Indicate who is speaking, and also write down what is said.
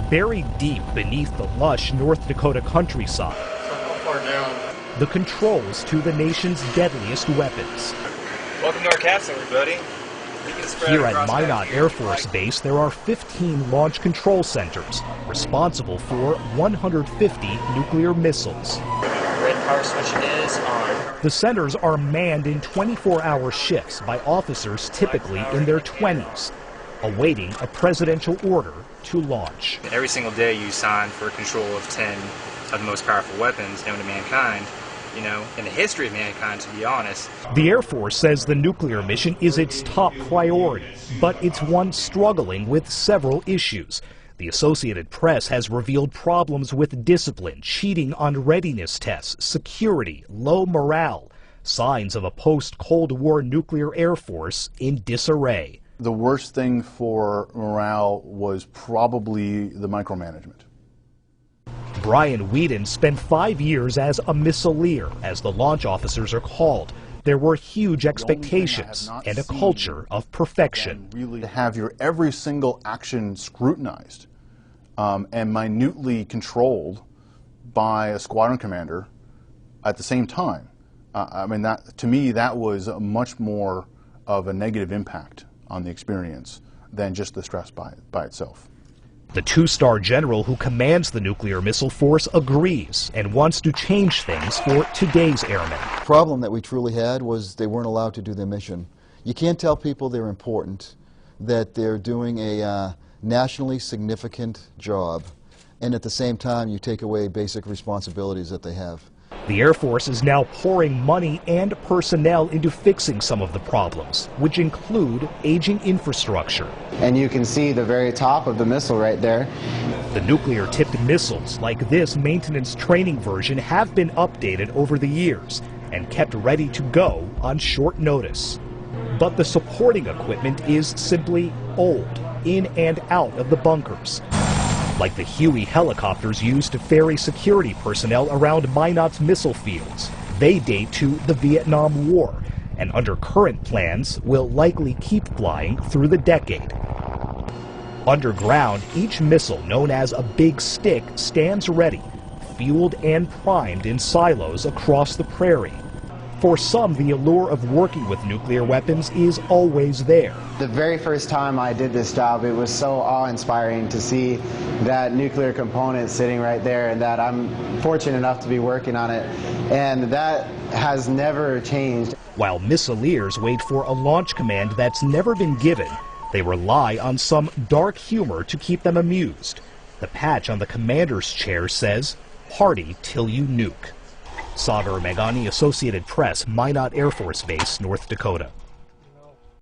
Speaker 1: Buried deep beneath the lush North Dakota countryside, the controls to the nation's deadliest weapons.
Speaker 2: Welcome to our castle, everybody.
Speaker 1: Here at Minot Air Force Base, there are 15 launch control centers responsible for 150 nuclear missiles.
Speaker 3: Red power switch is on.
Speaker 1: The centers are manned in 24-hour shifts by officers typically in their 20s, awaiting a presidential order to launch.
Speaker 2: Every single day you sign for control of 10 of the most powerful weapons known to mankind, you know, in the history of mankind, to be honest.
Speaker 1: The Air Force says the nuclear mission is its top priority, but it's one struggling with several issues. The Associated Press has revealed problems with discipline, cheating on readiness tests, security, low morale, signs of a post-Cold War nuclear Air Force in disarray.
Speaker 4: The worst thing for morale was probably the micromanagement.
Speaker 1: Brian Whedon spent 5 years as a missileer, as the launch officers are called. There were huge expectations and a culture of perfection.
Speaker 4: Really to have your every single action scrutinized and minutely controlled by a squadron commander at the same time. I mean, that, to me, that was much more of a negative impact on the experience than just the stress by itself.
Speaker 1: The two-star general who commands the nuclear missile force agrees and wants to change things for today's airmen.
Speaker 5: The problem that we truly had was they weren't allowed to do their mission. You can't tell people they're important, that they're doing a nationally significant job, and at the same time you take away basic responsibilities that they have.
Speaker 1: The Air Force is now pouring money and personnel into fixing some of the problems, which include aging infrastructure.
Speaker 6: And you can see the very top of the missile right there.
Speaker 1: The nuclear-tipped missiles, like this maintenance training version, have been updated over the years and kept ready to go on short notice. But the supporting equipment is simply old, in and out of the bunkers. Like the Huey helicopters used to ferry security personnel around Minot's missile fields. They date to the Vietnam War, and under current plans will likely keep flying through the decade. Underground, each missile, known as a Big Stick, stands ready, fueled and primed in silos across the prairie. For some, the allure of working with nuclear weapons is always there.
Speaker 6: The very first time I did this job, it was so awe-inspiring to see that nuclear component sitting right there, and that I'm fortunate enough to be working on it, and that has never changed.
Speaker 1: While missileers wait for a launch command that's never been given, they rely on some dark humor to keep them amused. The patch on the commander's chair says, "Party till you nuke." Sagar Meghani, Associated Press, Minot Air Force Base, North Dakota.